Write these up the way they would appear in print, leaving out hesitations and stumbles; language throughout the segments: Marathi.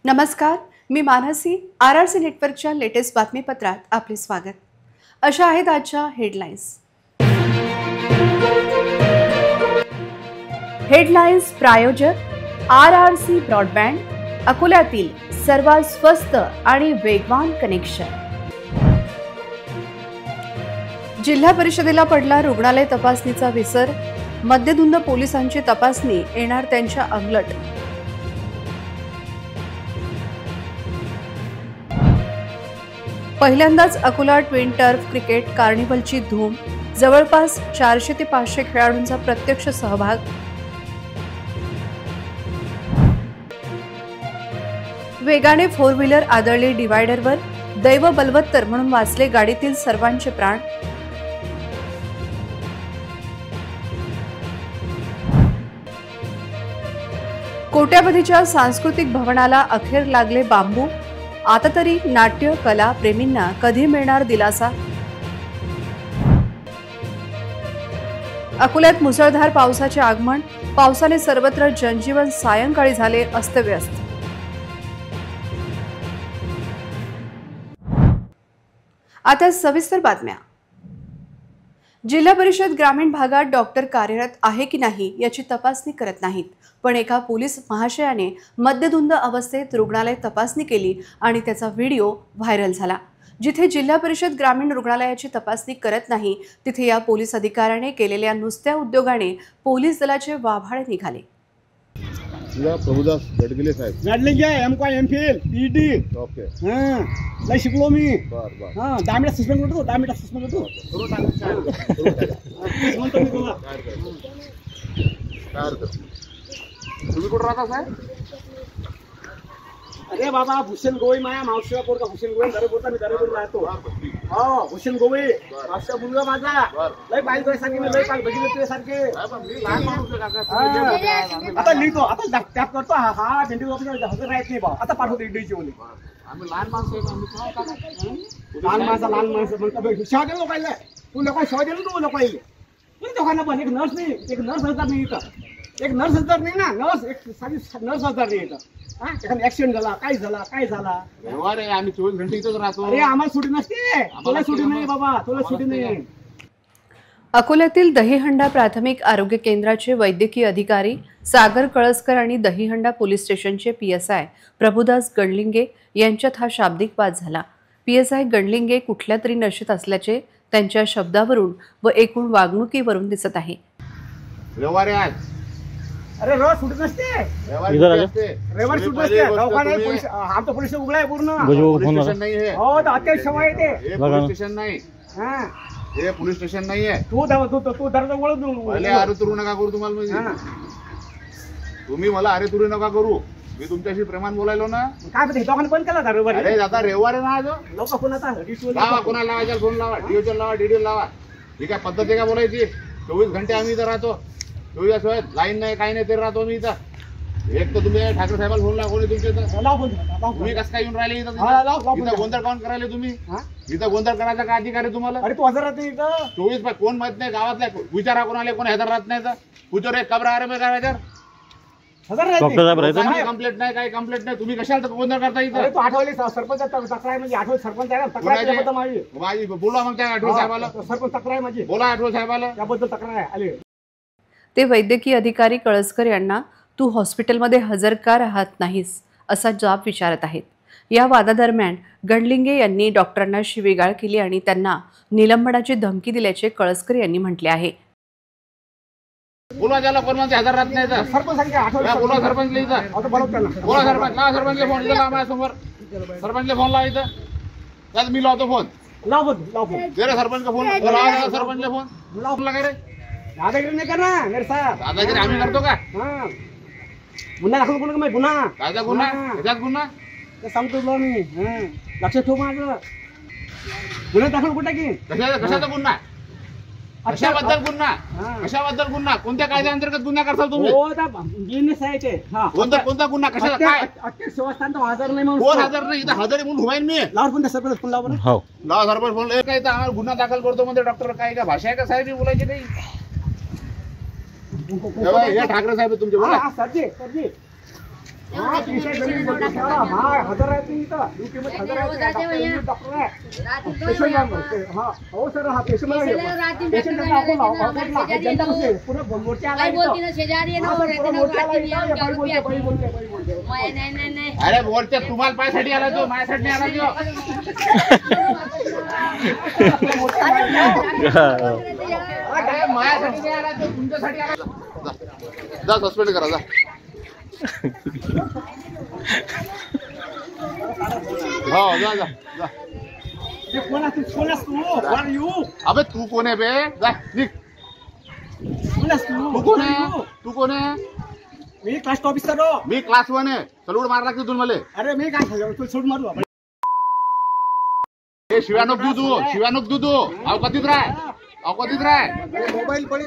नमस्कार, मी मानसी. RRC नेटवर्कच्या लेटेस्ट बातमीपत्रात आपले स्वागत. अशा आहेत आजच्या हेडलाईन्स. प्रायोजक RRC ब्रॉडबँड, अकोल्यातील सर्वात स्वस्त आणि वेगवान कनेक्शन. जिल्हा परिषदेला पडला रुग्णालय तपासणीचा विसर. मद्यधुंद पोलिसांची तपासणी येणार त्यांच्या अंगलट. पहिल्यांदाच अकोला ट्विन टर्फ क्रिकेट कार्निव्हलची धूम. जवळपास 400 ते 500 खेळाडूंचा प्रत्यक्ष सहभाग. वेगाने 4 व्हीलर आदळली डिवायडरवर. दैव बलवत्तर म्हणून वाचले गाडीतील सर्वांचे प्राण. कोट्यावधीच्या सांस्कृतिक भवनाला अखेर लागले बांबू. आता तरी नाट्य कला प्रेमींना कधी मिळणार दिलासा. अकोल्यात मुसळधार पावसाचे आगमन. पावसाने सर्वत्र जनजीवन सायंकाळी झाले अस्तव्यस्त. आता सविस्तर बातम्या. जिल्हा परिषद ग्रामीण भागात डॉक्टर कार्यरत आहे की नाही याची तपासणी करत नाहीत, पण एका पोलीस महाशयाने मद्यधुंद अवस्थेत रुग्णालय तपासणी केली आणि त्याचा व्हिडिओ व्हायरल झाला. जिथे जिल्हा परिषद ग्रामीण रुग्णालयाची तपासणी करत नाही तिथे या पोलीस अधिकाऱ्याने केलेल्या नुसत्या उद्योगाने पोलीस दलाचे वाभाळे निघाले. प्रभुदास गडगिले साहेब गडलिंगे MPhil PhD. ओके. लय शिकलो मी. बर. 10 मिनिट सस्पेंड करतो. 10 मिनिट सस्पेंड करतो. म्हणतो मी तुला. तुम्ही कुठं राहता साहेब? अरे बाबा, भूषण गोई माया मावशीला पोरगा. भूषण गोई दरेपूरचा. मी दरेपूर राहतो. हो, भूषण गोई मावशीचा मुलगा माझा. लय पाहिजे तुझ्यासारखे. मी लय पाहिजे बघितलं तुझ्यासारखे. आता लिहितो. आता त्यात करतो. हा भेंडी हजर राहत नाही बा. आता पाठवतो इडलीची ओली. आम्ही लहान माणसं लहान माणसं म्हणतो शेवा दिलं लोकायला. तू लोकांना शेवा दिलं. तू लोकायला दोघांना पण एक नर्स नाही. एक नर्स हजर नाही इथं. एक नर्स हजर नाही ना. नर्स एक साधी नर्स हजर नाही इथं. एखादा ऍक्सिडेंट झाला, काय झाला. आम्ही 24 घंटे इथंच राहतो. अरे आम्हाला सुटी नसते. तुला सुटी नाही बाबा. तुला सुटी नाही. अकोल्यातील दहीहंडा प्राथमिक आरोग्य केंद्राचे वैद्यकीय अधिकारी सागर कळसकर आणि दहीहंडा पोलीस स्टेशनचे PSI प्रभुदास गणलिंगे यांच्यात हा शाब्दिक वाद झाला. PSI गणलिंगे कुठल्या तरी नशेत असल्याचे त्यांच्या शब्दावरून व एकूण वागणुकीवरून दिसत आहे. अरे रोज सुटत नसते. रविवार सुटत नसते. आमचं पोलीस उघडा आहे पूर्ण. हो, अत्यावश्यक सेवा आहे ते. पोलीस स्टेशन नाही. हे पोलीस स्टेशन नाही आहे. तू दरवाजा पहिले अरे तुरू नका करू. तुम्हाला म्हणजे तुम्ही मला अरे तुरू नका करू. मी तुमच्याशी प्रेमान बोलायलो ना. काय दोघांना पण केला रविवार. अरे आता रविवार आहे ना. आज लोक कोणाचा लावा. कोणाला लावायचा फोन लावा. DOच्या लावा. DD लावा. ही काय पद्धत आहे का बोलायची? 24 घंटे आम्ही इथं राहतो. 24 वेळ लाईन नाही, काही नाही, तरी राहतो मी इथं. एक तर तुम्ही ठाकरे साहेबाला फोन लावा. कोणी तुमच्या इथं तुम्ही कसं काय येऊन राहिले इथं? इथं गोंधळ काऊन करायला तुम्ही? इथं गोंधळ करायचा काय अधिकार आहे तुम्हाला? अरे तू हजर राहते इथं. 24 कोण माहित नाही गावातल्या. विचारा कोणाला कोण हजर राहत नाही. तर पुजोर एक कबरा अरे काय हजर राहते. कंप्लेंट नाही, काही कंप्लेंट नाही. तुम्ही कशाला गोंधळ करता इथं? तू आठवले सरपंच तक्रार म्हणजे आठवले सरपंच आहे ना. तक्रार माझी बोला मग त्या आठवले साहेबाला. सरपंच तक्रार माझी. बोला आठवले साहेबाला. त्याबद्दल तक्रार आहे. आले ते वैद्यकीय अधिकारी कळसकर यांना तू हॉस्पिटलमध्ये हजर का राहत नाहीस असा जाब विचारत आहेत. या वादादरम्यान गणलिंगे यांनी डॉक्टरांना शिवीगाळ केली आणि त्यांना निलंबनाची धमकी दिल्याचे कळसकर यांनी म्हटले आहे. बोला ज्याला कोण म्हणजे हजर राहत नाही. सरपंच बोला सरपंच इथं. बोला सरपंच. लावा सरपंचला फोन. इथं लावा समोर. सरपंचला फोन लावा इथं. त्यात मी लावतो फोन. लाव फोन. दे रे सरपंच फोन. लावा सरपंचला फोन. लावला काय रे? दादागिरी नाही करणार मेरे साहेब. दादागिरी आम्ही करतो का? गुन्हा दाखल करू का? गुन्हा कायचा गुन्हा? त्याच्यात गुन्हा ते सांगतो तुला मी. लक्षात ठेव माझं. गुन्हा दाखल कुठे की? कशाचा गुन्हा? कशाबद्दल गुन्हा? कशाबद्दल गुन्हा? कोणत्या कायद्याअंतर्गत गुन्हा करता तुम्ही? कोणता गुन्हा? कशाचा काय? हजर नाही म्हणून. कोण हजर नाही? इथं हजर म्हणून होईल मी. लाव पण सरपंच फोन लाव. लावा सरपंच फोन. काय इथं आम्हाला गुन्हा दाखल करतो म्हणजे डॉक्टर काय का भाषा आहे का साहेब बोलायची नाही? हे ठाकरे साहेब तुमचे बोला. हाँ पीछे गली बोलते सारा हाँ हजर रहते हैं तो ड्यूटी में हजर रहते हैं डॉक्टर है पेशेंट हाँ वो सर हाँ पेशेंट पेशेंट का आपको लाओ जनता को पूरा मोर्चा आ भाई बोलती ना शेजारी है ना वो रहते ना भाई बोलते नहीं अरे बोलते तुम्हाला पायासाठी आला तो माझ्यासाठी नाही आला तो माझ्यासाठी नाही आला तो तुमच्यासाठी आला जा सस्पेंड करा जा हो जा जा जा ये कौन है तू कौन आर यू अबे तू कोण आहे बे जा निघ तू कोण आहे तू कोण आहे मी क्लास ऑफिसर हो मी क्लास 1 आहे सलूड मार लागते तुम्ही मला अरे मी काय तू सोड मारू आपण हे शिवानक दूधू अवकातीत राह मोबाईल पडी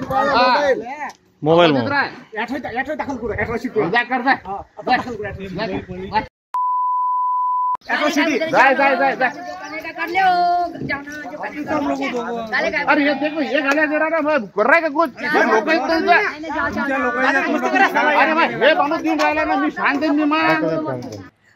मोबाईल अवकातीत राह याठो दाखल करू अॅट्रॉसिटी जा कर जा दाखल करू अॅट्रॉसिटी जाय कर ले अरे ये देखो ये गालियां दे रहा ना मैं कर रहा है कुछ लोक आहेत त्यांचा अरे भाई हे माणूस देऊन राहिला ना मी शांत आहे मी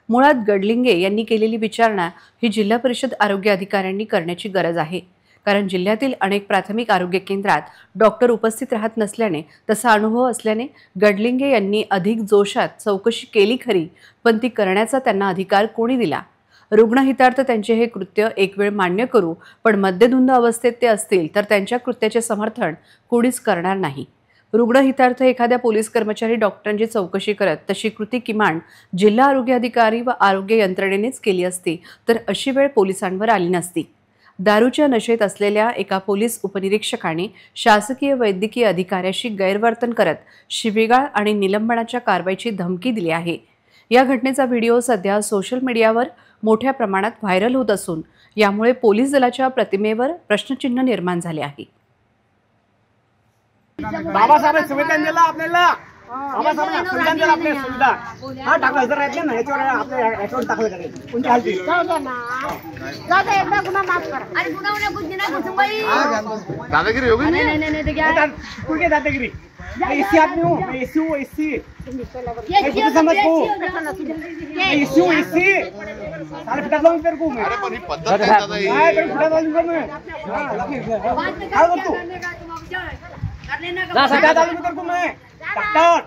मुळात गडलिंगे यांनी केलेली विचारणा ही जिल्हा परिषद आरोग्य अधिकाऱ्यांनी करण्याची गरज आहे, कारण जिल्ह्यातील अनेक प्राथमिक आरोग्य केंद्रात डॉक्टर उपस्थित राहत नसल्याने तसा अनुभव असल्याने गडलिंगे यांनी अधिक जोशात चौकशी केली खरी, पण ती करण्याचा त्यांना अधिकार कोणी दिला? रुग्णहितार्थ त्यांचे हे कृत्य एक वेळ मान्य करू, पण मद्यधुंद अवस्थेत ते असतील तर त्यांच्या कृत्याचे समर्थन कोणीच करणार नाही. रुग्णहितार्थ एखाद्या पोलीस कर्मचारी डॉक्टरांची चौकशी करत तशी कृती किमान जिल्हा आरोग्य अधिकारी व आरोग्य यंत्रणेनेच केली असती तर अशी वेळ पोलिसांवर आली नसती. दारूच्या नशेत असलेल्या एका पोलीस उपनिरीक्षकाने शासकीय वैद्यकीय अधिकाऱ्याशी गैरवर्तन करत शिवीगाळ आणि निलंबनाच्या कारवाईची धमकी दिली आहे. या घटनेचा व्हिडिओ सध्या सोशल मीडियावर मोठ्या प्रमाणात व्हायरल होत असून यामुळे पोलीस दलाच्या प्रतिमेवर प्रश्नचिन्ह निर्माण झाले आहे. बाबासाहेब संविधान दिलं आपल्याला बाबासाहेब संविधान दिलं आपल्याला सुविधा हा टाकलं जर राहिलं ना याच्यावर आपल्या अकाउंट टाकलं करायचं कोणत्या हालती एकदा गुन्हा माफ कर अरे गुन्हा होण्या कुछ ना कुछ भाई दादागिरी होगी नहीं तो क्या तू क्या दादागिरी मैं एसी आदमी हूँ मैं एसी हूँ एसी ये समझ को एसी हूँ एसी सारे पिटा दूंगा तेरे को मैं अरे पण ही पद्धत आहे दादा ही काय तेरे पिटा दूंगा मैं क्या कर तू कर लेना जा पिटा दूंगा तेरे को मैं डॉक्टर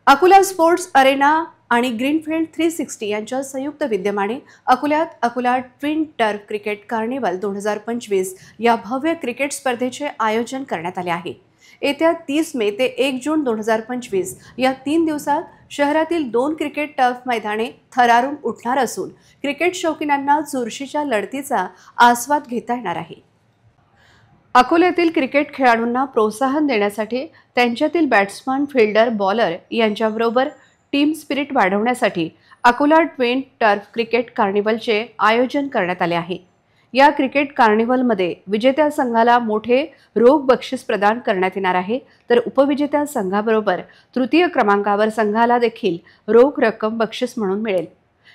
अकोला स्पोर्ट्स अरेना आणि ग्रीनफील्ड 360 यांच्या संयुक्त विद्यमाने अकोल्यात Akola twin turf cricket carnival 2025 या भव्य क्रिकेट स्पर्धेचे आयोजन करण्यात आले आहे. येत्या 30 मे ते 1 जून 2025 या 3 दिवसात शहरातील 2 क्रिकेट टर्फ मैदाने थरारून उठणार असून क्रिकेट शौकीनांना चुरशीच्या लढतीचा आस्वाद घेता येणार आहे. अकोल्यातील क्रिकेट खेळाडूंना प्रोत्साहन देण्यासाठी त्यांच्यातील बॅट्समन, फिल्डर, बॉलर यांच्याबरोबर टीम स्पिरिट वाढवण्यासाठी अकोला ट्विन टर्फ क्रिकेट कार्निवलचे आयोजन करण्यात आले आहे. या क्रिकेट कार्निवलमध्ये विजेत्या संघाला मोठे रोख बक्षीस प्रदान करण्यात येणार आहे, तर उपविजेत्या संघाबरोबर तृतीय क्रमांकावर संघाला देखील रोख रक्कम बक्षीस म्हणून मिळेल.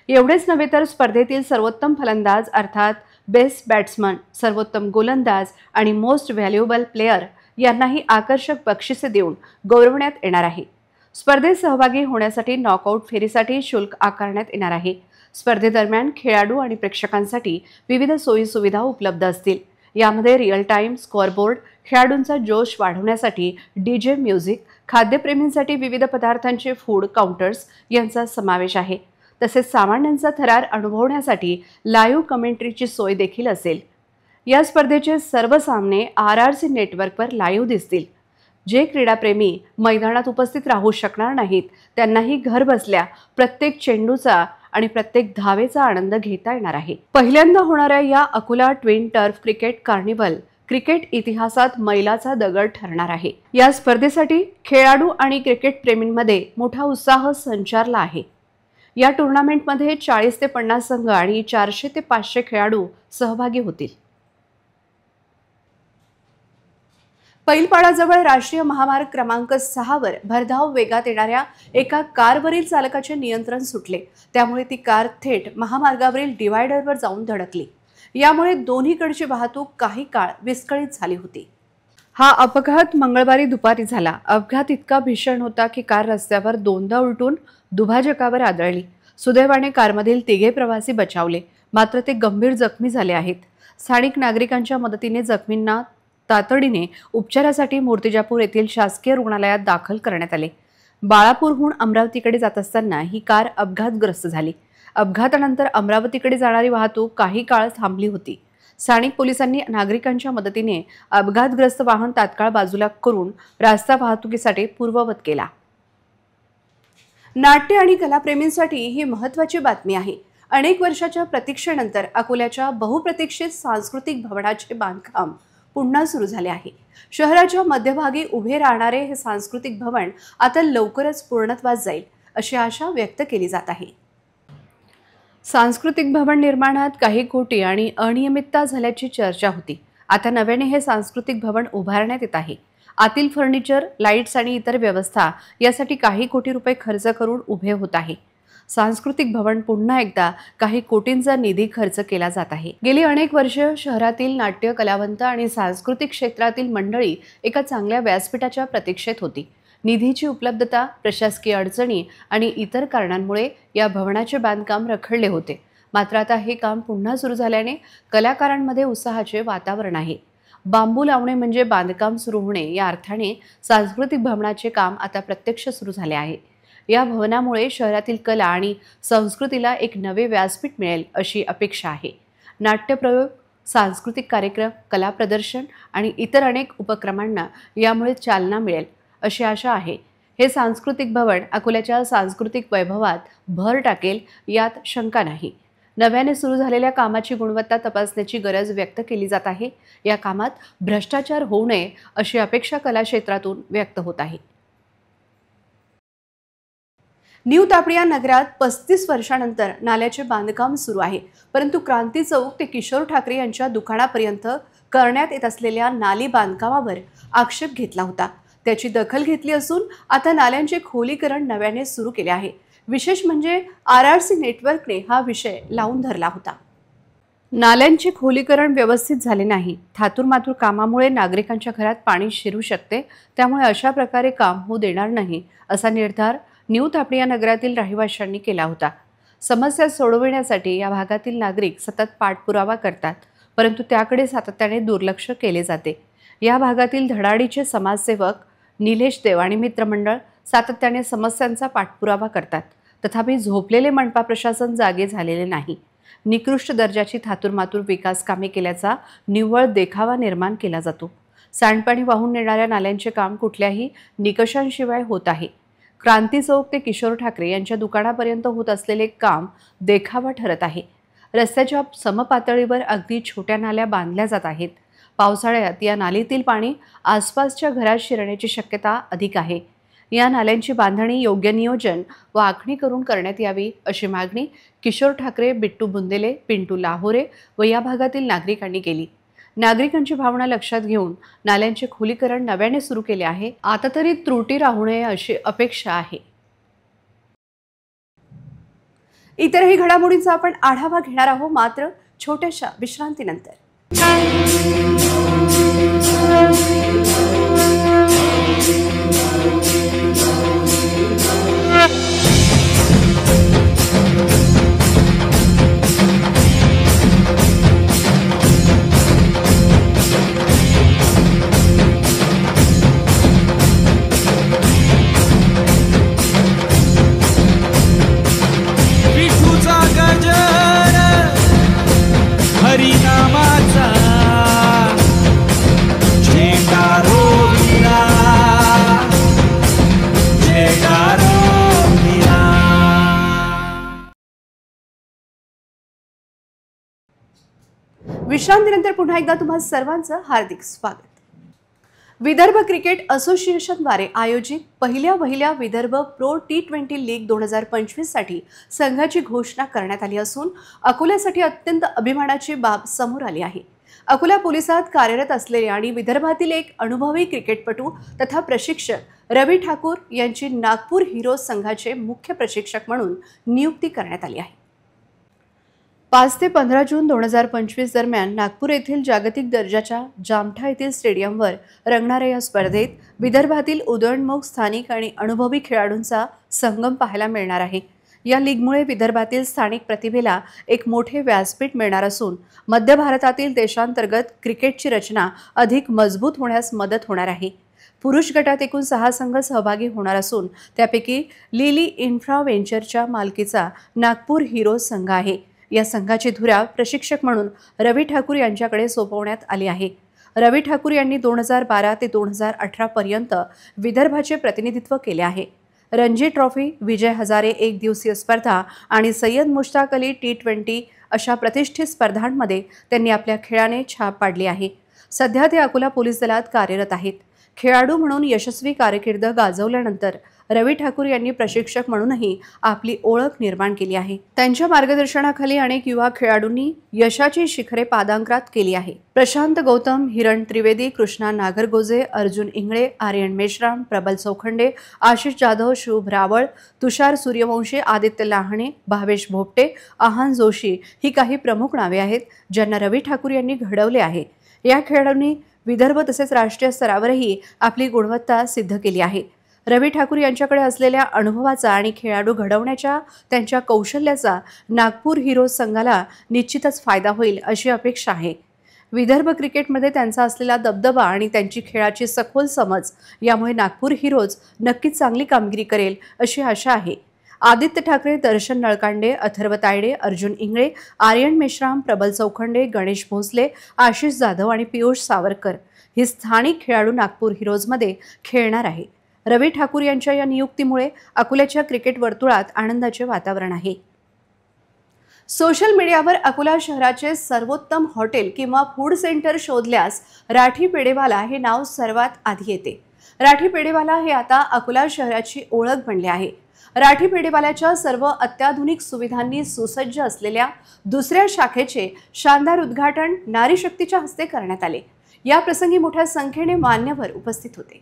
एवढेच नव्हे तर स्पर्धेतील सर्वोत्तम फलंदाज अर्थात बेस्ट बॅट्समन, सर्वोत्तम गोलंदाज आणि मोस्ट व्हॅल्युएबल प्लेयर यांनाही आकर्षक बक्षिसे देऊन गौरवण्यात येणार आहे. स्पर्धेत सहभागी होण्यासाठी नॉकआउट फेरीसाठी शुल्क आकारण्यात येणार आहे. स्पर्धेदरम्यान खेळाडू आणि प्रेक्षकांसाठी विविध सोयीसुविधा उपलब्ध असतील. यामध्ये रिअल टाईम स्कोअरबोर्ड, खेळाडूंचा जोश वाढवण्यासाठी डीजे म्युझिक, खाद्यप्रेमींसाठी विविध पदार्थांचे फूड काउंटर्स यांचा समावेश आहे. तसेच सामान्यांचा थरार अनुभवण्यासाठी लाईव्ह कमेंट्रीची सोय देखील असेल. या स्पर्धेचे सर्व सामने RRC नेटवर्कवर लाईव्ह दिसतील. जे क्रीडाप्रेमी मैदानात उपस्थित राहू शकणार नाहीत त्यांनाही घर बसल्या प्रत्येक चेंडूचा आणि प्रत्येक धावेचा आनंद घेता येणार आहे. पहिल्यांदा होणाऱ्या या Akola twin turf cricket carnival cricket इतिहासात मैलाचा दगड ठरणार आहे. या स्पर्धेसाठी खेळाडू आणि क्रिकेट प्रेमींमध्ये मोठा उत्साह संचारला आहे. या टुर्नामेंटमध्ये 40 ते 50 संघ आणि 400 ते 500 खेळाडू सहभागी होतील. पैलपाडाजवळ राष्ट्रीय महामार्ग क्रमांक 6 वर भरधाव वेगात येणाऱ्या एका कारवरील चालकाचे नियंत्रण सुटले. त्यामुळे ती कार थेट महामार्गावरील डिवायडरवर जाऊन धडकली. यामुळे दोन्हीकडची वाहतूक काही काळ विस्कळीत झाली होती. हा अपघात मंगळवारी दुपारी झाला. अपघात इतका भीषण होता की कार रस्त्यावर दोनदा उलटून दुभाजकावर आदळली. सुदैवाने कारमधील तिघे प्रवासी बचावले, मात्र ते गंभीर जखमी झाले आहेत. स्थानिक नागरिकांच्या मदतीने जखमींना तातडीने उपचारासाठी मूर्तिजापूर येथील शासकीय रुग्णालयात दाखल करण्यात आले. बाळापूरहून अमरावतीकडे जात असताना ही कार अपघातग्रस्त झाली. अपघातानंतर अमरावतीकडे जाणारी वाहतूक काही काळ थांबली होती. स्थानिक पोलिसांनी नागरिकांच्या मदतीने अपघातग्रस्त वाहन तात्काळ बाजूला करून रस्ता वाहतुकीसाठी पूर्ववत केला. नाट्य आणि कलाप्रेमींसाठी ही महत्त्वाची बातमी आहे. अनेक वर्षाच्या प्रतीक्षेनंतर अकोल्याच्या बहुप्रतीक्षित सांस्कृतिक भवनाचे बांधकाम पुन्हा सुरू झाले आहे. शहराच्या मध्यभागी उभे राहणारे हे सांस्कृतिक भवन आता लवकरच पूर्णत्वास जाईल अशी आशा व्यक्त केली जात आहे. सांस्कृतिक भवन निर्माणात काही खोटी आणि अनियमितता झाल्याची चर्चा होती. आता नव्याने हे सांस्कृतिक भवन उभारण्यात येत आहे. आतील फर्निचर, लाईट्स आणि इतर व्यवस्था यासाठी काही कोटी रुपये खर्च करून उभे होत आहे. सांस्कृतिक भवन पुन्हा एकदा काही कोटींचा निधी खर्च केला जात आहे. गेली अनेक वर्ष शहरातील नाट्य कलावंत आणि सांस्कृतिक क्षेत्रातील मंडळी एका चांगल्या व्यासपीठाच्या प्रतीक्षेत होती. निधीची उपलब्धता, प्रशासकीय अडचणी आणि इतर कारणांमुळे या भवनाचे बांधकाम रखडले होते. मात्र आता हे काम पुन्हा सुरू झाल्याने कलाकारांमध्ये उत्साहाचे वातावरण आहे. बांबू लावणे म्हणजे बांधकाम सुरू होणे या अर्थाने सांस्कृतिक भवनाचे काम आता प्रत्यक्ष सुरू झाले आहे. या भवनामुळे शहरातील कला आणि संस्कृतीला एक नवे व्यासपीठ मिळेल अशी अपेक्षा आहे. नाट्यप्रयोग, सांस्कृतिक कार्यक्रम, कला प्रदर्शन आणि इतर अनेक उपक्रमांना यामुळे चालना मिळेल अशी आशा आहे. हे सांस्कृतिक भवन अकोल्याच्या सांस्कृतिक वैभवात भर टाकेल यात शंका नाही. नव्याने सुरू झालेल्या कामाची गुणवत्ता तपासण्याची गरज व्यक्त केली जात आहे. या कामात भ्रष्टाचार होऊ नये अशी अपेक्षा कला क्षेत्रातून व्यक्त होत आहे. न्यू तापडिया नगरात 35 वर्षांनंतर नाल्याचे बांधकाम सुरू आहे. परंतु क्रांती चौक ते किशोर ठाकरे यांच्या दुकानापर्यंत करण्यात येत असलेल्या नाली बांधकामावर आक्षेप घेतला होता. त्याची दखल घेतली असून आता नाल्यांचे खोलीकरण नव्याने सुरू केले आहे. विशेष म्हणजे RRC नेटवर्कने हा विषय लावून धरला होता. नाल्यांचे खोलीकरण व्यवस्थित झाले नाही. थातूरमातूर कामामुळे नागरिकांच्या घरात पाणी शिरू शकते. त्यामुळे अशा प्रकारे काम होऊ देणार नाही असा निर्धार न्यू तापडिया नगरातील रहिवाशांनी केला होता. समस्या सोडविण्यासाठी या भागातील नागरिक सतत पाठपुरावा करतात, परंतु त्याकडे सातत्याने दुर्लक्ष केले जाते. या भागातील धडाडीचे समाजसेवक निलेश देव आणि मित्रमंडळ सातत्याने समस्यांचा पाठपुरावा करतात. तथापि झोपलेले मनपा प्रशासन जागे झालेले नाही. निकृष्ट दर्जाची थातूरमातूर विकास कामे केल्याचा निव्वळ देखावा निर्माण केला जातो. सांडपाणी वाहून नेणाऱ्या नाल्यांचे काम कुठल्याही निकषांशिवाय होत आहे. क्रांती चौक ते किशोर ठाकरे यांच्या दुकानापर्यंत होत असलेले काम देखावा ठरत आहे. रस्त्याच्या समपातळीवर अगदी छोट्या नाल्या बांधल्या जात आहेत. पावसाळ्यात या नालीतील पाणी आसपासच्या घरात शिरण्याची शक्यता अधिक आहे. या नाल्यांची बांधणी योग्य नियोजन व आखणी करून करण्यात यावी अशी मागणी किशोर ठाकरे, बिट्टू बुंदेले, पिंटू लाहोरे व या भागातील नागरिकांनी केली. नागरिकांची भावना लक्षात घेऊन नाल्यांचे खोलीकरण नव्याने सुरू केले आहे. आता तरी त्रुटी राहू नये अशी अपेक्षा आहे. इतरही घडामोडींचा आपण आढावा घेणार आहोत, मात्र छोट्याशा विश्रांतीनंतर. विश्रांतीनंतर पुन्हा एकदा तुम्हा सर्वांचं हार्दिक स्वागत. विदर्भ क्रिकेट असोसिएशनद्वारे आयोजित पहिल्या विदर्भ प्रो T20 लीग 2025 साठी संघाची घोषणा करण्यात आली असून अकोल्यासाठी अत्यंत अभिमानाची बाब समोर आली आहे. अकोला पोलिसात कार्यरत असलेले आणि विदर्भातील एक अनुभवी क्रिकेटपटू तथा प्रशिक्षक रवी ठाकूर यांची नागपूर हिरोज संघाचे मुख्य प्रशिक्षक म्हणून नियुक्ती करण्यात आली आहे. 5 ते 15 जून 2025 दरम्यान नागपूर येथील जागतिक दर्जाच्या जामठा येथील स्टेडियमवर रंगणाऱ्या या स्पर्धेत विदर्भातील उदयोन्मुख स्थानिक आणि अनुभवी खेळाडूंचा संगम पाहायला मिळणार आहे। या लीगमुळे विदर्भातील स्थानिक प्रतिभेला एक मोठे व्यासपीठ मिळणार असून मध्य भारतातील देशांतर्गत क्रिकेटची रचना अधिक मजबूत होण्यास मदत होणार आहे। पुरुष गटात एकूण 6 संघ सहभागी होणार असून त्यापैकी लिली इन्फ्रा वेंचरच्या मालकीचा नागपूर हिरोज संघ आहे। या संघाची धुरा प्रशिक्षक म्हणून रवी ठाकूर यांच्याकडे सोपवण्यात आली आहे। रवी ठाकूर यांनी 2012 ते 2018 पर्यंत विदर्भाचे प्रतिनिधित्व केले आहे। रणजी ट्रॉफी, विजय हजारे एक दिवसीय स्पर्धा आणि सय्यद मुश्ताक अली T20 अशा प्रतिष्ठित स्पर्धांमध्ये त्यांनी आपल्या खेळाने छाप पाडली आहे। सध्या ते अकोला पोलीस दलात कार्यरत आहेत। खेळाडू म्हणून यशस्वी कारकीर्द गाजवल्यानंतर रवी ठाकूर यांनी प्रशिक्षक म्हणूनही आपली ओळख निर्माण केली आहे। त्यांच्या मार्गदर्शनाखाली अनेक युवा खेळाडूंनी यशाची शिखरे पादांक्रात केली आहे। प्रशांत गौतम, हिरण त्रिवेदी, कृष्णा नागरगोजे, अर्जुन इंगळे, आर्यन मेश्राम, प्रबल चौखंडे, आशिष जाधव, शुभ रावळ, तुषार सूर्यवंशी, आदित्य लाहणे, भावेश भोपटे, आहान जोशी ही काही प्रमुख नावे आहेत ज्यांना रवी ठाकूर यांनी घडवले आहे। या खेळाडूंनी विदर्भ तसेच राष्ट्रीय स्तरावरही आपली गुणवत्ता सिद्ध केली आहे। रवी ठाकूर यांच्याकडे असलेल्या अनुभवाचा आणि खेळाडू घडवण्याच्या त्यांच्या कौशल्याचा नागपूर हिरोज संघाला निश्चितच फायदा होईल अशी अपेक्षा आहे। विदर्भ क्रिकेटमध्ये त्यांचा असलेला दबदबा आणि त्यांची खेळाची सखोल समज यामुळे नागपूर हिरोज नक्कीच चांगली कामगिरी करेल अशी आशा आहे। आदित्य ठाकरे, दर्शन नळकांडे, अथर्व तायडे, अर्जुन इंगळे, आर्यन मेश्राम, प्रबल चौखंडे, गणेश भोसले, आशिष जाधव आणि पियुष सावरकर ही स्थानिक खेळाडू नागपूर हिरोजमध्ये खेळणार आहे। रवी ठाकूर यांच्या या नियुक्तीमुळे अकोल्याच्या क्रिकेट वर्तुळात आनंदाचे वातावरण आहे। सोशल मीडियावर अकोला शहराचे सर्वोत्तम हॉटेल किंवा फूड सेंटर शोधल्यास राठी पेढेवाला हे नाव सर्वात आधी येते। राठी पेढेवाला हे आता अकोला शहराची ओळख बनले आहे। राठी पेढेवाल्याच्या सर्व अत्याधुनिक सुविधांनी सुसज्ज असलेल्या दुसऱ्या शाखेचे शानदार उद्घाटन नारी शक्तीच्या हस्ते करण्यात आले। या प्रसंगी मोठ्या संख्येने मान्यवर उपस्थित होते।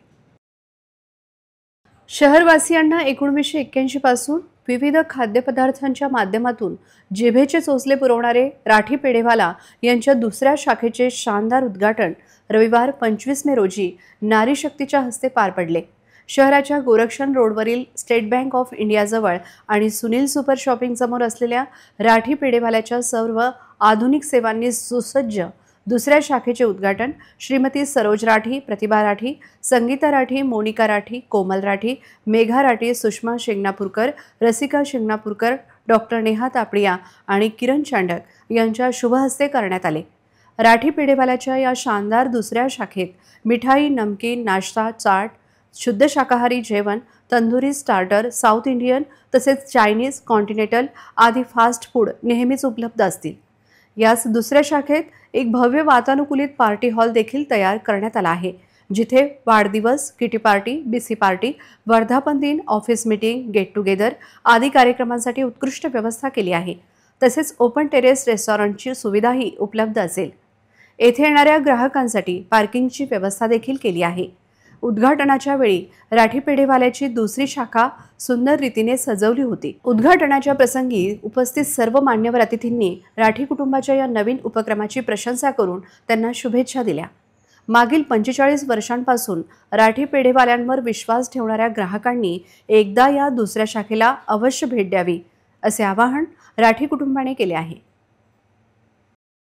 शहरवासियांना 1981 पासून विविध खाद्यपदार्थांच्या माध्यमातून जिभेचे चोचले पुरवणारे राठी पेढेवाला यांच्या दुसऱ्या शाखेचे शानदार उद्घाटन रविवार 25 मे रोजी नारी शक्तीच्या हस्ते पार पडले। शहराच्या गोरक्षण रोडवरील स्टेट बँक ऑफ इंडियाजवळ आणि सुनील सुपर शॉपिंग समोर असलेल्या राठी पेढेवाल्याच्या सर्व आधुनिक सेवांनी सुसज्ज दुसऱ्या शाखेचे उद्घाटन श्रीमती सरोज राठी, प्रतिभा राठी, संगीता राठी, मोनिका राठी, कोमल राठी, मेघा राठी, सुषमा शिंगणापूरकर, रसिका शिंगणापूरकर, डॉक्टर नेहा तापडिया आणि किरण चांडक यांच्या शुभहस्ते करण्यात आले। राठी पेढेवाल्याच्या या शानदार दुसऱ्या शाखेत मिठाई, नमकीन, नाश्ता, चाट, शुद्ध शाकाहारी जेवण, तंदुरी, स्टार्टर, साऊथ इंडियन तसेच चायनीज, कॉन्टिनेंटल आदी फास्ट फूड नेहमीच उपलब्ध असतील। याच दुसऱ्या शाखेत एक भव्य वातानुकूलित पार्टी हॉल देखील तयार करण्यात आला आहे, जिथे वाढदिवस, किटी पार्टी, बीसी पार्टी, वर्धापन दिन, ऑफिस मीटिंग, गेट टुगेदर आदी कार्यक्रमांसाठी उत्कृष्ट व्यवस्था केली आहे। तसेच ओपन टेरेस रेस्टॉरंटची सुविधाही उपलब्ध असेल। येथे येणाऱ्या ग्राहकांसाठी पार्किंगची व्यवस्था देखील केली आहे। उद्घाटनाच्या वेळी राठी पेढेवाल्याची दुसरी शाखा सुंदर रीतीने सजवली होती। उद्घाटनाच्या प्रसंगी उपस्थित सर्व मान्यवर अतिथींनी राठी कुटुंबाच्या या नवीन उपक्रमाची प्रशंसा करून त्यांना शुभेच्छा दिल्या। मागील 45 वर्षांपासून राठी पेढेवाल्यांवर विश्वास ठेवणाऱ्या ग्राहकांनी एकदा या दुसऱ्या शाखेला अवश्य भेट द्यावी असे आवाहन राठी कुटुंबाने केले आहे।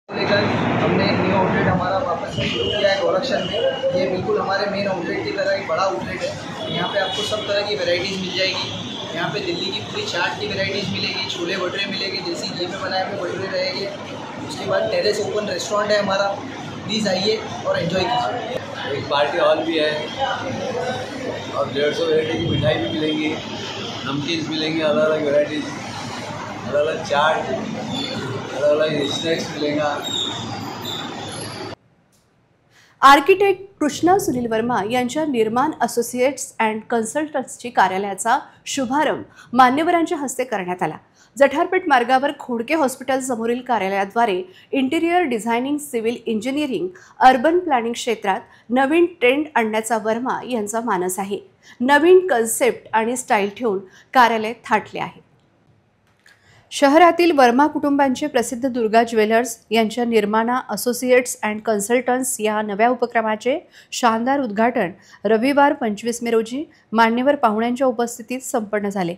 हमने न्यू आउटलेट हमारा वापस से शुरू किया है गोरक्षण में। ये बिल्कुल हमारे मेन आउटलेट की तरह एक बड़ा आउटलेट है। यहाँ पे आपको सब तरह की वैरायटीज़ मिल जाएगी। यहाँ पे दिल्ली की पूरी चाट की वैरायटीज़ मिलेगी, छोले भटूरे मिलेंगे, देसी घी में बनाए हुए भटूरे रहेंगे। उसके बाद टेरेस ओपन रेस्टोरेंट है हमारा। प्लीज़ आइए और एंजॉय कीजिए। एक पार्टी हॉल भी है और 150 वैरायटी की मिठाई भी मिलेंगी, नमकीन मिलेंगे, अलग अलग वैरायटीज़, अलग अलग चाट, अलग अलग स्नैक्स मिलेगा। आर्किटेक्ट कृष्णा सुनील वर्मा यांच्या निर्माण असोसिएट्स अँड कन्सल्टंट्सची कार्यालयाचा शुभारंभ मान्यवरांच्या हस्ते करण्यात आला। जठारपेठ मार्गावर खोडके हॉस्पिटल समोरील कार्यालयाद्वारे interior designing, civil engineering, urban planning क्षेत्रात नवीन ट्रेंड आणण्याचा वर्मा यांचा मानस आहे। नवीन कन्सेप्ट आणि स्टाईल ठेवून कार्यालय थाटले आहे। शहरातील वर्मा कुटुंबांचे प्रसिद्ध दुर्गा ज्वेलर्स यांच्या निर्माणा असोसिएट्स अँड कन्सल्टंट्स या नव्या उपक्रमाचे शानदार उद्घाटन रविवार 25 मे रोजी मान्यवर पाहुण्यांच्या उपस्थितीत संपन्न झाले.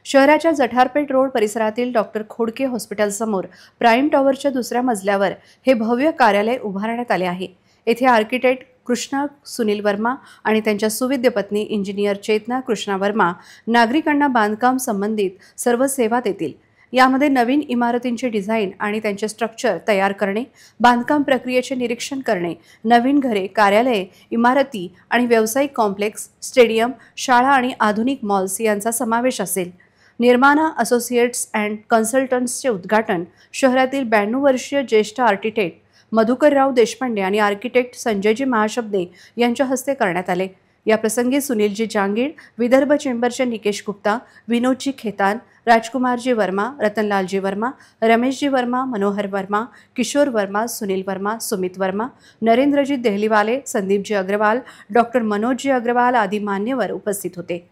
शहराच्या जठारपेठ रोड परिसरातील डॉक्टर खोडके हॉस्पिटलसमोर प्राईम टॉवरच्या दुसऱ्या मजल्यावर हे भव्य कार्यालय उभारण्यात आले आहे. येथे आर्किटेक्ट कृष्णा सुनील वर्मा आणि त्यांच्या सुविद्य पत्नी इंजिनियर चेतना कृष्णा वर्मा नागरिकांना बांधकाम संबंधित सर्व सेवा देतील. यामध्ये नवीन इमारतींचे डिझाईन आणि त्यांचे स्ट्रक्चर तयार करणे, बांधकाम प्रक्रियेचे निरीक्षण करणे, नवीन घरे, कार्यालये, इमारती आणि व्यावसायिक कॉम्प्लेक्स, स्टेडियम, शाळा आणि आधुनिक मॉल्स यांचा समावेश असेल. निर्माणा असोसिएट्स अँड कन्सल्टंट्सचे उद्घाटन शहरातील 92 वर्षीय ज्येष्ठ आर्किटेक्ट मधुकरराव देशपांडे आणि आर्किटेक्ट संजयजी महाशब्दे यांच्या हस्ते करण्यात आले. या प्रसंगी सुनीलजी जांगीड, विदर्भ चेंबरचे निकेश गुप्ता, विनोदजी खेतान, राजकुमारजी वर्मा, रतनलालजी वर्मा, रमेशजी वर्मा, मनोहर वर्मा, किशोर वर्मा, सुनील वर्मा, सुमित वर्मा, नरेंद्रजी देहलीवाले, संदीपजी अग्रवाल, डॉक्टर मनोजजी अग्रवाल आदी मान्यवर उपस्थित होते.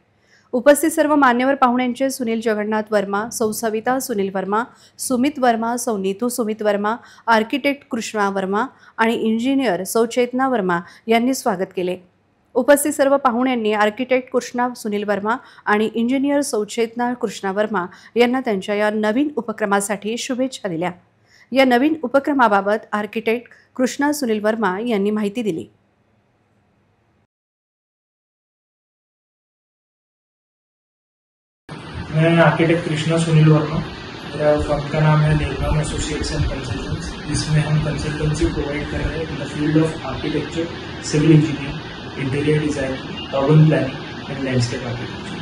उपस्थित सर्व मान्यवर पाहुण्यांचे सुनील जगन्नाथ वर्मा, सौ सविता सुनील वर्मा, सुमित वर्मा, सौ नीतू सुमित वर्मा, आर्किटेक्ट कृष्णा वर्मा आणि इंजिनियर सौ चेतना वर्मा यांनी स्वागत केले. उपस्थित सर्व पाहुण्यांनी आर्किटेक्ट कृष्णा सुनील वर्मा आणि इंजिनियर सौ चेतना कृष्णा वर्मा यांना त्यांच्या या नवीन उपक्रमासाठी शुभेच्छा दिल्या. या नवीन उपक्रमाबाबत आर्किटेक्ट कृष्णा सुनील वर्मा यांनी माहिती दिली. मैं आर्किटेक्ट कृष्णा सुनील वर्मा, मेरा फर्म का नाम है निर्माण एसोसिएट्स एंड कंसल्टेंट्स, जिसमें हम कंसल्टेंसी प्रोवाइड कर रहे हैं in the field of architecture, civil engineering, interior design, urban planning and landscape architecture.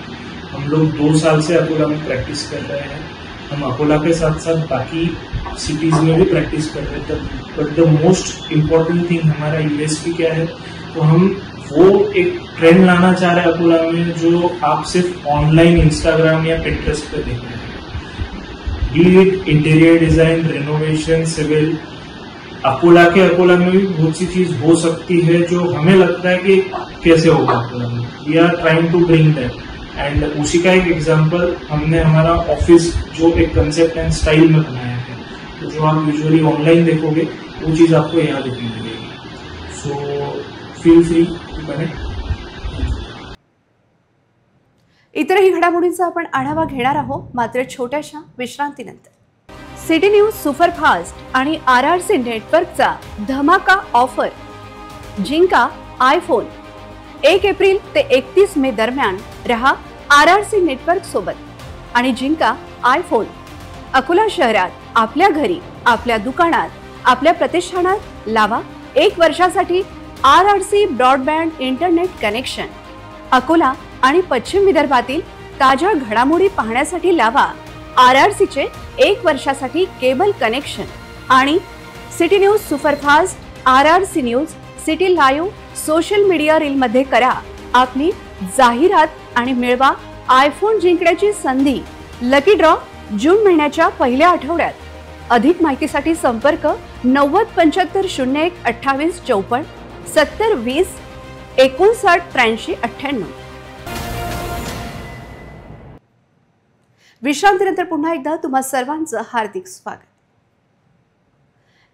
हम लोग 2 साल से अकोला में प्रैक्टिस कर रहे हैं. हम अकोला के साथ साथ बाकी सिटीज़ में भी प्रैक्टिस कर रहे हैं. But the most important thing हमारा यूएसपी क्या है, तो हम वो एक ट्रेंड लाना चाह रहे हैं अकोला में जो आप सिर्फ ऑनलाइन इंस्टाग्राम या पिंटरेस्ट पे देख रहे हैं. Be it interior design, renovation, civil, Akola में भी बहुत सी चीज हो सकती है जो हमें लगता है कि कैसे होगा अकोला में. We are trying to bring that. And उसी का एक एग्जांपल हमने हमारा ऑफिस जो एक कंसेप्ट एंड स्टाइल में बनाया है, तो जो आप यूजुअली ऑनलाइन देखोगे वो चीज आपको यहाँ देखने मिलेगी. So feel free to connect. इतरही घडामोडींचा आपण आढावा घेणार आहोत, मात्र छोट्याशा विश्रांतीनंतर. सिटी न्यूज सुपरफास्ट आणि RRC नेटवर्कचा धमाका ऑफर. जिंका आयफोन. 1 एप्रिल ते 31 मे दरम्यान रहा RRC नेटवर्क सोबत आणि जिंका आयफोन. अकोला शहरात आपल्या घरी, आपल्या दुकानात, आपल्या प्रतिष्ठानात लावा 1 वर्षासाठी RRC broadband internet connection. Akola आणि पश्चिम विदर्भातील ताज्या घडामोडी पाहण्यासाठी लावा RRCचे 1 वर्षासाठी केबल कनेक्शन. आणि city news superfast, RRC news, city live social media रीलमध्ये करा आपली जाहिरात आणि मिळवा आयफोन जिंकण्याची संधी. लकी ड्रॉ जून महिन्याच्या पहिल्या आठवड्यात. अधिक माहितीसाठी संपर्क 90 75 01 28 54 70 20 59 83 98. विश्रांतीनंतर पुन्हा एकदा तुम्हा सर्वांचं हार्दिक स्वागत.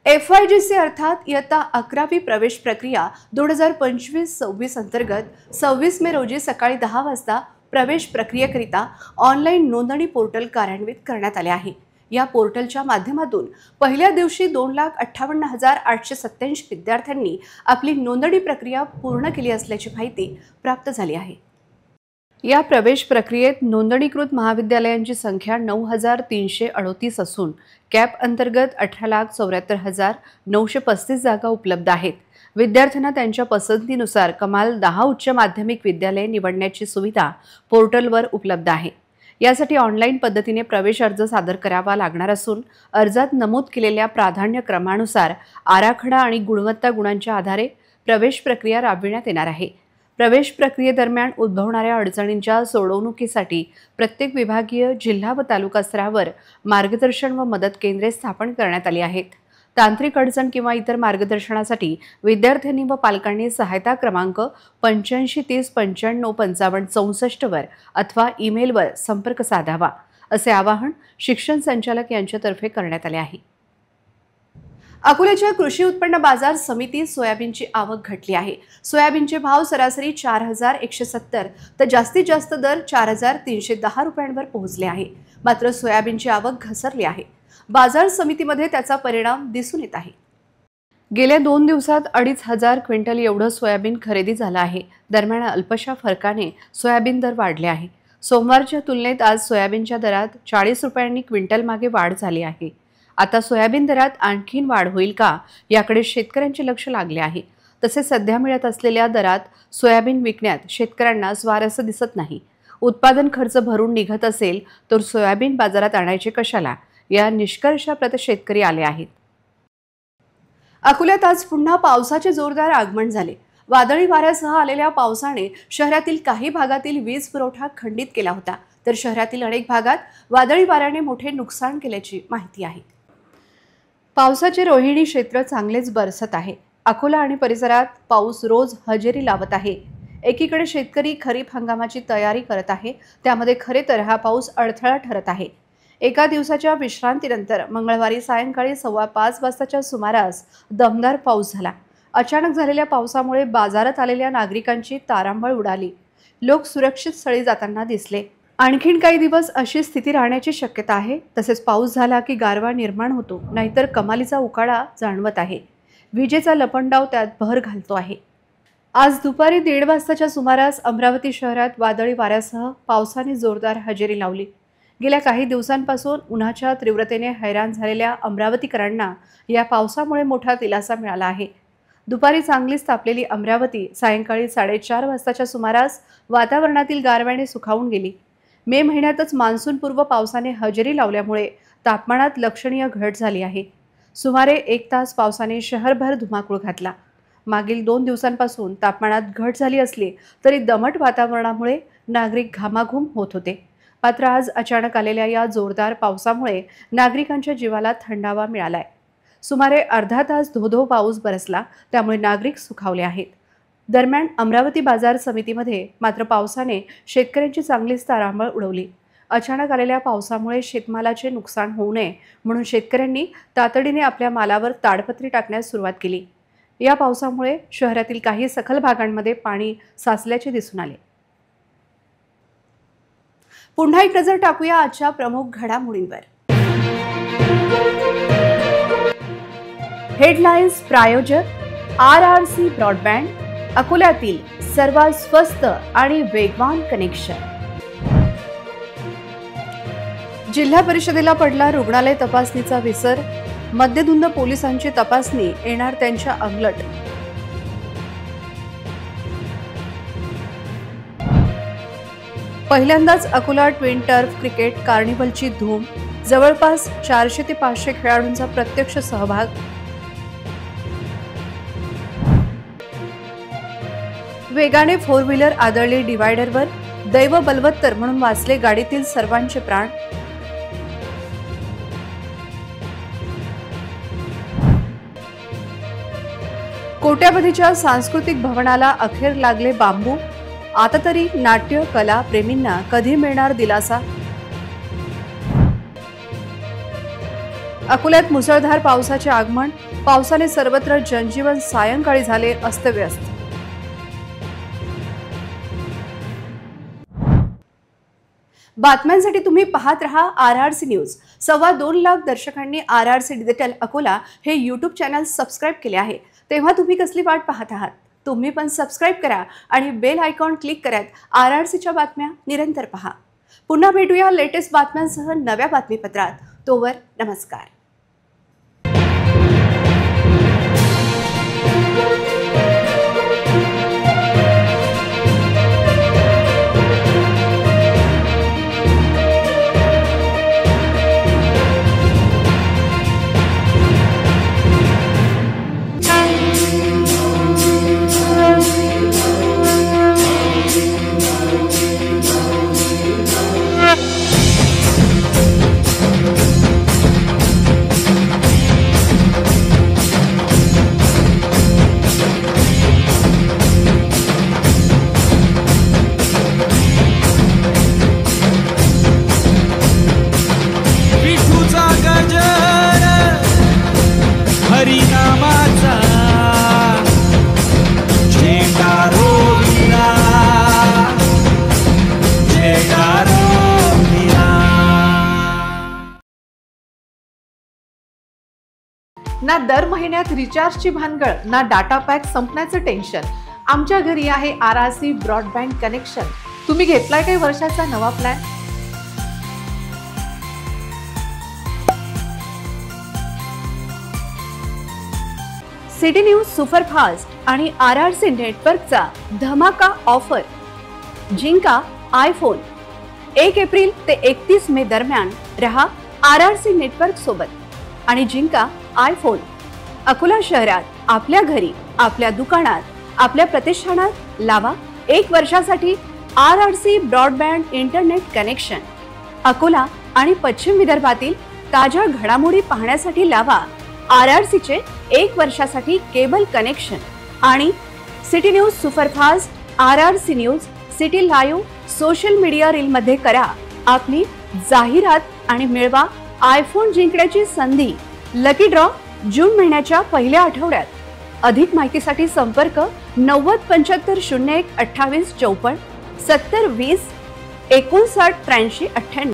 FYGC अर्थात इयत्ता 11वी प्रवेश प्रक्रिया 2025-26 अंतर्गत 26 मे रोजी सकाळी 10 वाजता प्रवेश प्रक्रियेकरिता ऑनलाईन नोंदणी पोर्टल कार्यान्वित करण्यात आले आहे. या पोर्टलच्या माध्यमातून पहिल्या दिवशी 2,58,887 विद्यार्थ्यांनी आपली नोंदणी प्रक्रिया पूर्ण केली असल्याची माहिती प्राप्त झाली आहे. या प्रवेश प्रक्रियेत नोंदणीकृत महाविद्यालयांची संख्या 9,338 असून कॅप अंतर्गत 18,74,935 जागा उपलब्ध आहेत. विद्यार्थ्यांना त्यांच्या पसंतीनुसार कमाल 10 उच्च माध्यमिक विद्यालये निवडण्याची सुविधा पोर्टलवर उपलब्ध आहे. यासाठी ऑनलाईन पद्धतीने प्रवेश अर्ज सादर करावा लागणार असून अर्जात नमूद केलेल्या प्राधान्य क्रमानुसार आराखडा आणि गुणवत्ता गुणांच्या आधारे प्रवेश प्रक्रिया राबविण्यात येणार आहे. प्रवेश प्रक्रियेदरम्यान उद्भवणाऱ्या अडचणींच्या सोडवणुकीसाठी प्रत्येक विभागीय, जिल्हा व तालुका स्तरावर मार्गदर्शन व मदत केंद्रे स्थापन करण्यात आली आहेत. तांत्रिक अडचण किंवा इतर मार्गदर्शनासाठी विद्यार्थ्यांनी व पालकांनी सहायता क्रमांक 85 30 95 55 64 वर अथवा ईमेलवर संपर्क साधावा. असे आवाहन शिक्षण संचालक यांच्यातर्फे करण्यात आले आहे. अकोल्याच्या कृषी उत्पन्न बाजार समितीत सोयाबीनची आवक घटली आहे. सोयाबीनचे भाव सरासरी 4,170 तर जास्तीत जास्त दर 4,310 रुपयांवर पोहोचले आहे. मात्र सोयाबीनची आवक घसरली आहे. बाजार समितीमध्ये त्याचा परिणाम दिसून येत आहे. गेल्या 2 दिवसात 2,500 क्विंटल एवढं सोयाबीन खरेदी झालं आहे. दरम्यान अल्पशा फरकाने सोयाबीन दर वाढले आहे. सोमवारच्या तुलनेत आज सोयाबीनच्या दरात 40 रुपयांनी क्विंटल मागे वाढ झाली आहे. आता सोयाबीन दरात आणखीन वाढ होईल का याकडे शेतकऱ्यांचे लक्ष लागले आहे. तसेच सध्या मिळत असलेल्या दरात सोयाबीन विकण्यात शेतकऱ्यांना स्वारस्य दिसत नाही. उत्पादन खर्च भरून निघत असेल तर सोयाबीन बाजारात आणायचे कशाला या निष्कर्षाप्रत शेतकरी आले आहेत. अकोल्यात आज पुन्हा पावसाचे जोरदार आगमन झाले. वादळी वाऱ्यासह आलेल्या पावसाने शहरातील काही भागातील वीज पुरवठा खंडित केला होता, तर शहरातील अनेक भागात वादळी वाऱ्याने मोठे नुकसान केल्याची माहिती आहे. पावसाचे रोहिणी क्षेत्र चांगलेच बरसत आहे. अकोला आणि परिसरात पाऊस रोज हजेरी लावत आहे. एकीकडे शेतकरी खरीप हंगामाची तयारी करत आहे, त्यामध्ये खरे तर हा पाऊस अडथळा ठरत आहे. एका दिवसाच्या विश्रांतीनंतर मंगळवारी सायंकाळी 5:15 वाजताच्या सुमारास दमदार पाऊस झाला. अचानक झालेल्या पावसामुळे बाजारात आलेल्या नागरिकांची तारांबळ उडाली. लोक सुरक्षित स्थळी जाताना दिसले. आणखीन काही दिवस अशी स्थिती राहण्याची शक्यता आहे. तसेच पाऊस झाला की गारवा निर्माण होतो, नाहीतर कमालीचा उकाडा जाणवत आहे. विजेचा लपंडाव त्यात भर घालतो आहे. आज दुपारी 1:30 वाजताच्या सुमारास अमरावती शहरात वादळी वाऱ्यासह पावसाने जोरदार हजेरी लावली. गेल्या काही दिवसांपासून उन्हाच्या तीव्रतेने हैराण झालेल्या अमरावतीकरांना या पावसामुळे मोठा दिलासा मिळाला आहे. दुपारी चांगलीच तापलेली अमरावती सायंकाळी 4:30 वाजताच्या सुमारास वातावरणातील गारव्याने सुखावून गेली. मे महिन्यातच मान्सूनपूर्व पावसाने हजेरी लावल्यामुळे तापमानात लक्षणीय घट झाली आहे. सुमारे 1 तास पावसाने शहरभर धुमाकूळ घातला. मागील 2 दिवसांपासून तापमानात घट झाली असली तरी दमट वातावरणामुळे नागरिक घामाघूम होत होते. मात्र आज अचानक आलेल्या या जोरदार पावसामुळे नागरिकांच्या जीवाला थंडावा मिळालाय. सुमारे अर्धा तास धोधो पाऊस बरसला, त्यामुळे नागरिक सुखावले आहेत. दरम्यान अमरावती बाजार समितीमध्ये मात्र पावसाने शेतकऱ्यांची चांगलीच तारांबळ उडवली. अचानक आलेल्या पावसामुळे शेतमालाचे नुकसान होऊ नये म्हणून शेतकऱ्यांनी तातडीने आपल्या मालावर ताडपत्री टाकण्यास सुरुवात केली. या पावसामुळे शहरातील काही सखल भागांमध्ये पाणी साचल्याचे दिसून आले. पुन्हा एक नजर टाकूया आजच्या प्रमुख घडामोडींवर. हेडलाईन्स प्रायोजक RRC ब्रॉडबँड, अकोल्यातील सर्वात स्वस्त आणि वेगवान कनेक्शन. जिल्हा परिषदेला पडला रुग्णालय तपासणीचा विसर. मद्यधुंद पोलिसांची तपासणी येणार त्यांच्या अंगलट. पहिल्यांदाच अकोला ट्विन टर्फ क्रिकेट कार्निव्हलची धूम. जवळपास 400 ते 500 खेळाडूंचा प्रत्यक्ष सहभाग. वेगाने 4 व्हीलर आदळली डिवायडरवर. दैव बलवत्तर म्हणून वाचले गाडीतील सर्वांचे प्राण. कोट्यावधीच्या सांस्कृतिक भवनाला अखेर लागले बांबू. आता तरी नाट्य कला प्रेमींना कधी मिळणार दिलासा. अकोल्यात मुसळधार पावसाचे आगमन. पावसाने सर्वत्र जनजीवन सायंकाळी झाले अस्तव्यस्त. बातम्यांसाठी तुम्ही पाहत रहा RRC न्यूज. 2.25 लाख दर्शकांनी RRC डिजिटल अकोला हे यूट्यूब चॅनल सबस्क्राईब केले आहे. तेव्हा तुम्ही कसली वाट पाहत आहात? तुम्ही पण सबस्क्राईब करा आणि बेल आयकॉन क्लिक करत RRCच्या बातम्या निरंतर पहा. पुन्हा भेटूया लेटेस्ट बातम्यांसह नव्या बातमीपत्रात. तोवर नमस्कार. गजर हरिनामाचा झेंडा रोविला झेंडा रोविला. ना दर महिन्यात रिचार्जची भानगड, ना डाटा पॅक संपण्याचं टेन्शन. आमच्या घरी आहे RRC ब्रॉडबँड कनेक्शन. तुम्ही घेतलाय काही वर्षाचा नवा प्लॅन? सिटी न्यूज सुपरफास्ट आणि RRC नेटवर्कचा धमाका ऑफर. जिंका आयफोन. 1 एप्रिल ते 31 मे दरम्यान रहा RRC नेटवर्क सोबत आणि जिंका आयफोन. अकोला शहरात, आपल्या घरी, आपल्या दुकानात, आपल्या प्रतिष्ठानात लावा 1 वर्षासाठी RRC broadband internet connection. Akola आणि पश्चिम विदर्भातील ताज्या घडामोडी पाहण्यासाठी लावा RRC चे 1 वर्षासाठी केबल कनेक्शन. आणि city news superfast, RRC news, city live social media reel मध्ये करा आपली जाहिरात आणि मिळवा आयफोन जिंकण्याची संधी. लकी ड्रॉ जून महिन्याच्या पहिल्या आठवड्यात. अधिक माहितीसाठी संपर्क 90 75 01 28 54 70 20 59 83 98.